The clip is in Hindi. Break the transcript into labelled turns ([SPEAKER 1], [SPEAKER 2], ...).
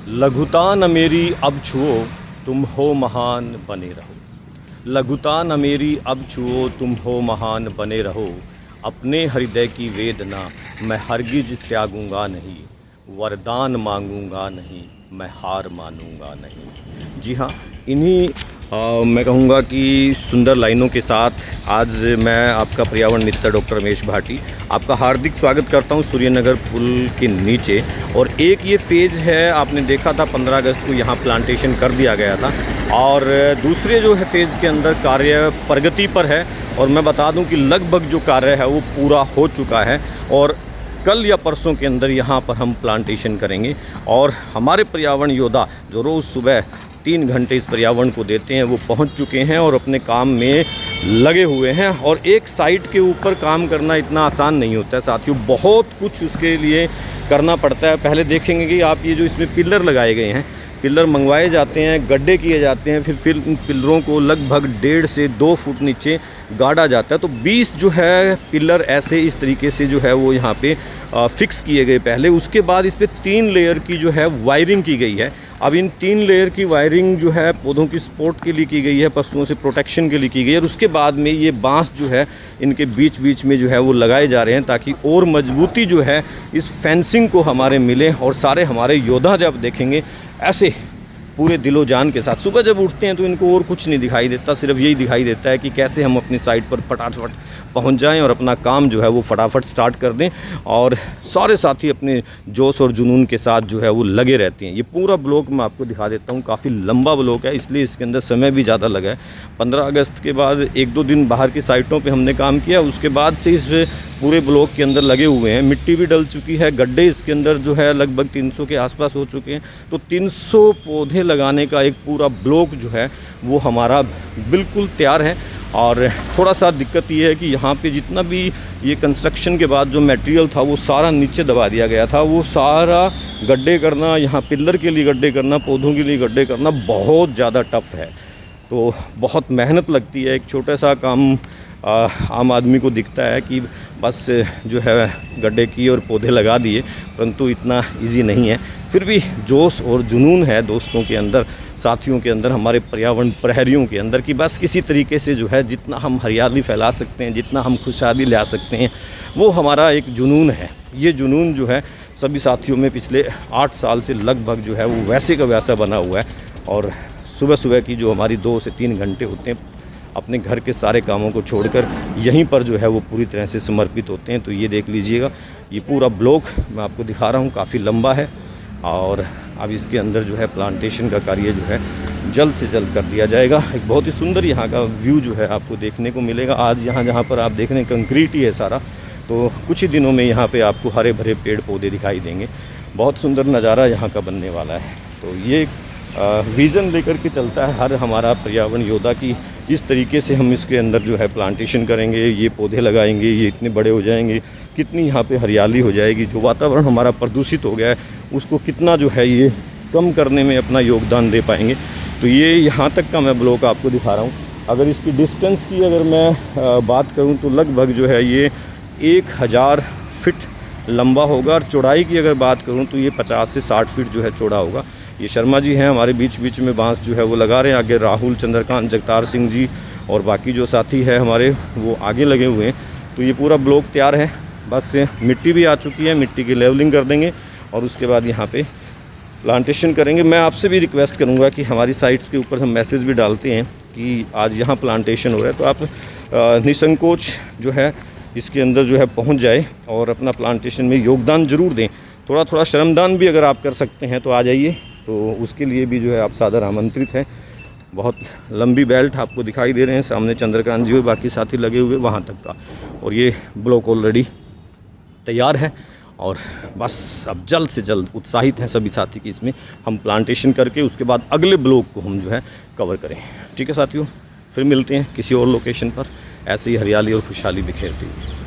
[SPEAKER 1] लघुता न मेरी अब छुओ, तुम हो महान बने रहो। लघुता न मेरी अब छुओ, तुम हो महान बने रहो। अपने हृदय की वेदना मैं हरगिज त्यागूंगा नहीं, वरदान मांगूंगा नहीं, मैं हार मानूंगा नहीं। जी हाँ, इन्हीं मैं कहूँगा कि सुंदर लाइनों के साथ आज मैं आपका पर्यावरण मित्र डॉक्टर रमेश भाटी आपका हार्दिक स्वागत करता हूँ सूर्यनगर पुल के नीचे। और एक ये फेज़ है, आपने देखा था 15 अगस्त को यहाँ प्लांटेशन कर दिया गया था, और दूसरे जो है फेज़ के अंदर कार्य प्रगति पर है। और मैं बता दूं कि लगभग जो कार्य है वो पूरा हो चुका है, और कल या परसों के अंदर यहाँ पर हम प्लांटेशन करेंगे। और हमारे पर्यावरण योद्धा जो रोज़ सुबह 3 घंटे इस पर्यावरण को देते हैं, वो पहुँच चुके हैं और अपने काम में लगे हुए हैं। और एक साइट के ऊपर काम करना इतना आसान नहीं होता है साथियों, बहुत कुछ उसके लिए करना पड़ता है। पहले देखेंगे कि आप ये जो इसमें पिलर लगाए गए हैं, पिलर मंगवाए जाते हैं, गड्ढे किए जाते हैं, फिर इन पिलरों को लगभग 1.5 से 2 फुट नीचे गाड़ा जाता है। तो 20 जो है पिलर ऐसे इस तरीके से जो है वो यहाँ पे फिक्स किए गए पहले। उसके बाद इस पर 3 लेयर की जो है वायरिंग की गई है। अब इन 3 लेयर की वायरिंग जो है पौधों की सपोर्ट के लिए की गई है, पशुओं से प्रोटेक्शन के लिए की गई है। और उसके बाद में ये बांस जो है इनके बीच बीच में जो है वो लगाए जा रहे हैं, ताकि और मजबूती जो है इस फेंसिंग को हमारे मिले। और सारे हमारे योद्धा जब देखेंगे ऐसे पूरे दिलो जान के साथ, सुबह जब उठते हैं तो इनको और कुछ नहीं दिखाई देता, सिर्फ यही दिखाई देता है कि कैसे हम अपनी साइट पर फटाफट पहुंच जाएं और अपना काम जो है वो फटाफट स्टार्ट कर दें। और सारे साथी अपने जोश और जुनून के साथ जो है वो लगे रहते हैं। ये पूरा ब्लॉक मैं आपको दिखा देता हूँ, काफ़ी लंबा ब्लॉक है, इसलिए इसके अंदर समय भी ज़्यादा लगा है। 15 अगस्त के बाद 1-2 दिन बाहर की साइटों पर हमने काम किया, उसके बाद से इस पूरे ब्लॉक के अंदर लगे हुए हैं। मिट्टी भी डल चुकी है, गड्ढे इसके अंदर जो है लगभग 300 के आसपास हो चुके हैं। तो 300 पौधे लगाने का एक पूरा ब्लॉक जो है वो हमारा बिल्कुल तैयार है। और थोड़ा सा दिक्कत ये है कि यहाँ पे जितना भी ये कंस्ट्रक्शन के बाद जो मटेरियल था वो सारा नीचे दबा दिया गया था। वो सारा गड्ढे करना, यहाँ पिलर के लिए गड्ढे करना, पौधों के लिए गड्ढे करना बहुत ज़्यादा टफ है। तो बहुत मेहनत लगती है। एक छोटा सा काम आम आदमी को दिखता है कि बस जो है गड्ढे किए और पौधे लगा दिए, परंतु इतना इजी नहीं है। फिर भी जोश और जुनून है दोस्तों के अंदर, साथियों के अंदर, हमारे पर्यावरण प्रहरियों के अंदर, कि बस किसी तरीके से जो है जितना हम हरियाली फैला सकते हैं, जितना हम खुशहाली ला सकते हैं, वो हमारा एक जुनून है। ये जुनून जो है सभी साथियों में पिछले 8 साल से लगभग जो है वो वैसे का वैसा बना हुआ है। और सुबह सुबह की जो हमारी 2 से 3 घंटे होते हैं, अपने घर के सारे कामों को छोड़कर यहीं पर जो है वो पूरी तरह से समर्पित होते हैं। तो ये देख लीजिएगा, ये पूरा ब्लॉक मैं आपको दिखा रहा हूँ, काफ़ी लंबा है। और अब इसके अंदर जो है प्लांटेशन का कार्य जो है जल्द से जल्द कर दिया जाएगा। एक बहुत ही सुंदर यहाँ का व्यू जो है आपको देखने को मिलेगा। आज यहाँ जहाँ पर आप देख रहे हैं कंक्रीट ही है सारा, तो कुछ ही दिनों में यहाँ पे आपको हरे भरे पेड़ पौधे दिखाई देंगे। बहुत सुंदर नज़ारा यहाँ का बनने वाला है। तो ये विज़न लेकर के चलता है हर हमारा पर्यावरण योद्धा की इस तरीके से हम इसके अंदर जो है प्लांटेशन करेंगे, ये पौधे लगाएंगे, ये इतने बड़े हो जाएंगे, कितनी यहाँ पे हरियाली हो जाएगी, जो वातावरण हमारा प्रदूषित हो गया है उसको कितना जो है ये कम करने में अपना योगदान दे पाएंगे। तो ये यहाँ तक का मैं ब्लॉक आपको दिखा रहा हूँ। अगर इसकी डिस्टेंस की अगर मैं बात करूँ तो लगभग जो है ये 1000 फीट लंबा होगा। और चौड़ाई की अगर बात करूँ तो ये 50 से 60 फीट जो है चौड़ा होगा। ये शर्मा जी हैं हमारे बीच बीच में बांस जो है वो लगा रहे हैं। आगे राहुल, चंद्रकांत, जगतार सिंह जी और बाकी जो साथी है हमारे वो आगे लगे हुए हैं। तो ये पूरा ब्लॉक तैयार है, बस मिट्टी भी आ चुकी है, मिट्टी की लेवलिंग कर देंगे और उसके बाद यहाँ पे प्लांटेशन करेंगे। मैं आपसे भी रिक्वेस्ट करूँगा कि हमारी साइट्स के ऊपर हम मैसेज भी डालते हैं कि आज यहाँ प्लांटेशन हो रहा है, तो आप निसंकोच जो है इसके अंदर जो है पहुँच जाए और अपना प्लांटेशन में योगदान ज़रूर दें। थोड़ा थोड़ा श्रमदान भी अगर आप कर सकते हैं तो आ जाइए, तो उसके लिए भी जो है आप सादर आमंत्रित हैं। बहुत लंबी बेल्ट आपको दिखाई दे रहे हैं, सामने चंद्रकांत जी और बाकी साथी लगे हुए वहाँ तक का। और ये ब्लॉक ऑलरेडी तैयार है और बस अब जल्द से जल्द उत्साहित हैं सभी साथी कि इसमें हम प्लांटेशन करके उसके बाद अगले ब्लॉक को हम जो है कवर करें। ठीक है साथियों, फिर मिलते हैं किसी और लोकेशन पर ऐसे ही हरियाली और खुशहाली बिखेरती हुई।